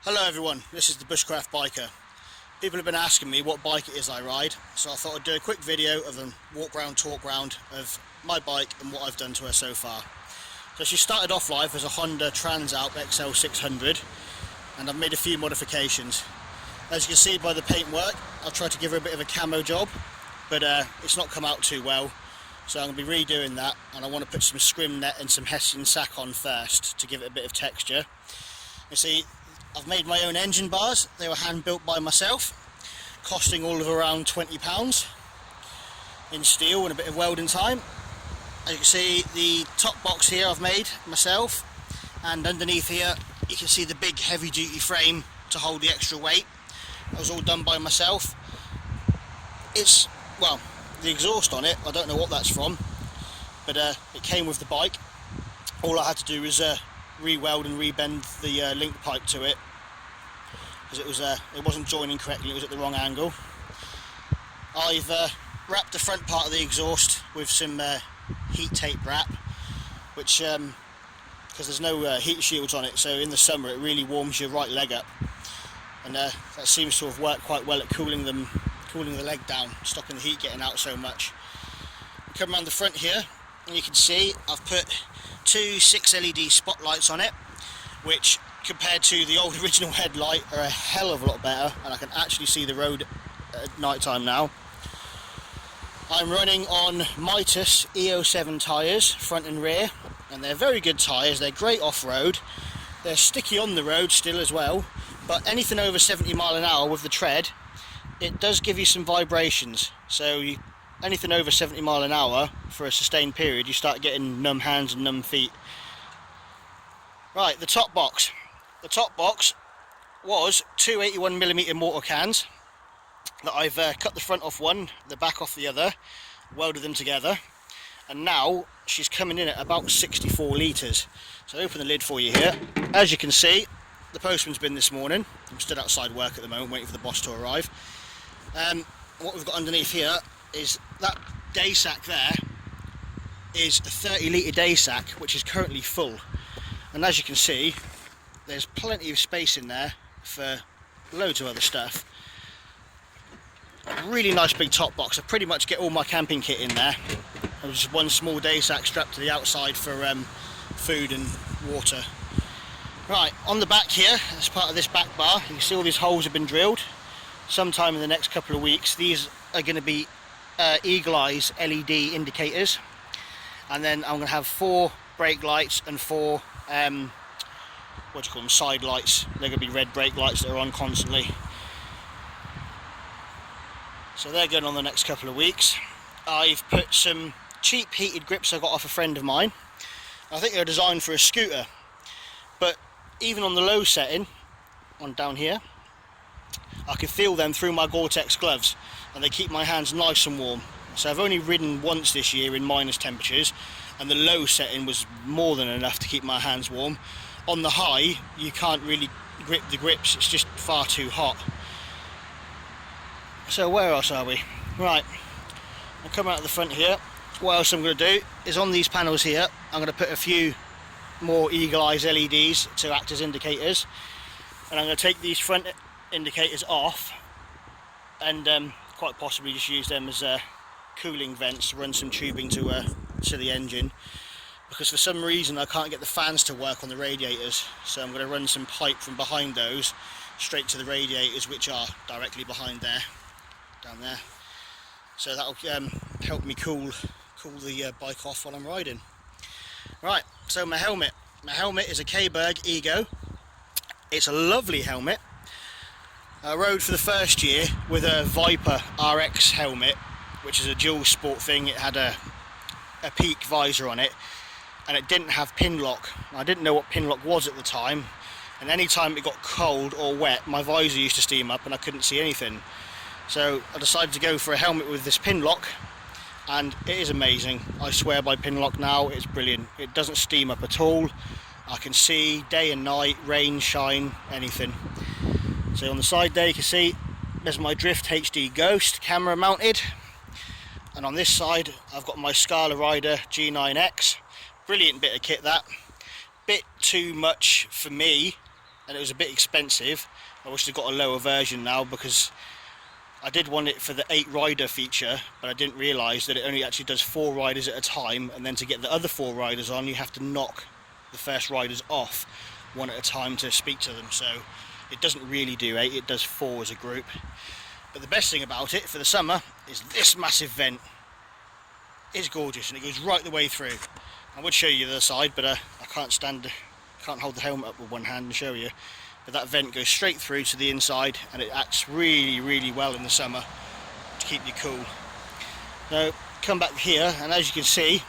Hello everyone, this is the Bushcraft Biker. People have been asking me what bike it is I ride, so I thought I'd do a quick video of a walk round, talk round of my bike and what I've done to her so far. So she started off life as a Honda Transalp XL600 and I've made a few modifications. As you can see by the paintwork, I've tried to give her a bit of a camo job, but it's not come out too well. So I'm going to be redoing that, and I want to put some scrim net and some Hessian sack on first to give it a bit of texture. You see, I've made my own engine bars. They were hand built by myself, costing all of around £20 in steel and a bit of welding time. As you can see, the top box here I've made myself, and underneath here you can see the big heavy duty frame to hold the extra weight. That was all done by myself. It's, well, the exhaust on it, I don't know what that's from, but it came with the bike. All I had to do was re-weld and re-bend the link pipe to it, because it wasn't joining correctly, it was at the wrong angle. I've wrapped the front part of the exhaust with some heat tape wrap, which because there's no heat shields on it, so in the summer it really warms your right leg up, and that seems to have worked quite well at cooling the leg down, stopping the heat getting out so much. Come around the front here and you can see I've put two 6 LED spotlights on it, which compared to the old original headlight are a hell of a lot better, and I can actually see the road at night time now. I'm running on Mitas EO7 tyres, front and rear, and they're very good tyres. They're great off-road. They're sticky on the road still as well, but anything over 70 mile an hour with the tread, it does give you some vibrations. So anything over 70 mile an hour for a sustained period, you start getting numb hands and numb feet. Right, the top box. The top box was two 81mm mortar cans that I've cut the front off one, the back off the other, welded them together, and now she's coming in at about 64 litres. So I open the lid for you here. As you can see, the postman's been this morning. I'm stood outside work at the moment waiting for the boss to arrive. What we've got underneath here is that day sack. There is a 30 litre day sack which is currently full, and as you can see there's plenty of space in there for loads of other stuff. A really nice big top box. I pretty much get all my camping kit in there. There's just one small day sack strapped to the outside for food and water. Right, on the back here, as part of this back bar, you can see all these holes have been drilled. Sometime in the next couple of weeks these are going to be Eagle Eyes LED indicators, and then I'm going to have 4 brake lights and 4 what do you call them, side lights. They're going to be red brake lights that are on constantly. So they're going on the next couple of weeks. I've put some cheap heated grips I got off a friend of mine. I think they're designed for a scooter, but even on the low setting, on down here, I can feel them through my Gore-Tex gloves, and they keep my hands nice and warm. So I've only ridden once this year in minus temperatures, and the low setting was more than enough to keep my hands warm. On the high, you can't really grip the grips, it's just far too hot. So where else are we? Right, I'll come out of the front here. What else I'm going to do is on these panels here, I'm going to put a few more Eagle Eyes LEDs to act as indicators, and I'm going to take these front indicators off and quite possibly just use them as cooling vents to run some tubing to the engine, because for some reason I can't get the fans to work on the radiators. So I'm going to run some pipe from behind those straight to the radiators, which are directly behind there, down there. So that'll help me cool the bike off while I'm riding. Right, so my helmet is a K-Berg Ego. It's a lovely helmet. I rode for the first year with a Viper RX helmet, which is a dual sport thing. It had a peak visor on it, and it didn't have pin lock. I didn't know what pin lock was at the time, and any time it got cold or wet, my visor used to steam up and I couldn't see anything. So I decided to go for a helmet with this pin lock, and it is amazing. I swear by pin lock now, it's brilliant. It doesn't steam up at all. I can see day and night, rain, shine, anything. So on the side there you can see there's my Drift HD Ghost camera mounted, and on this side I've got my Scala Rider G9X. Brilliant bit of kit that. Bit too much for me and it was a bit expensive. I wish they got a lower version now, because I did want it for the 8 rider feature, but I didn't realise that it only actually does 4 riders at a time, and then to get the other 4 riders on you have to knock the first riders off one at a time to speak to them. So it doesn't really do 8, it does 4 as a group. But the best thing about it for the summer is this massive vent. It's gorgeous and it goes right the way through. I would show you the other side, but I can't hold the helmet up with one hand and show you. But that vent goes straight through to the inside, and it acts really well in the summer to keep you cool. So come back here, and as you can see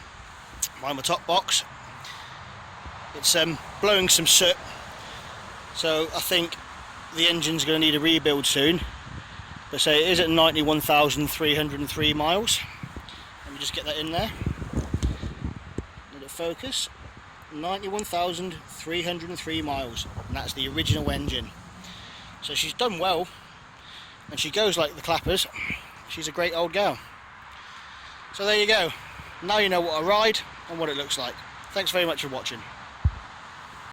behind my top box, it's blowing some soot. So I think the engine's going to need a rebuild soon. But say it is at 91,303 miles. Let me just get that in there. Let it focus. 91,303 miles, and that's the original engine. So she's done well, and she goes like the clappers. She's a great old gal. So there you go. Now you know what I ride and what it looks like. Thanks very much for watching.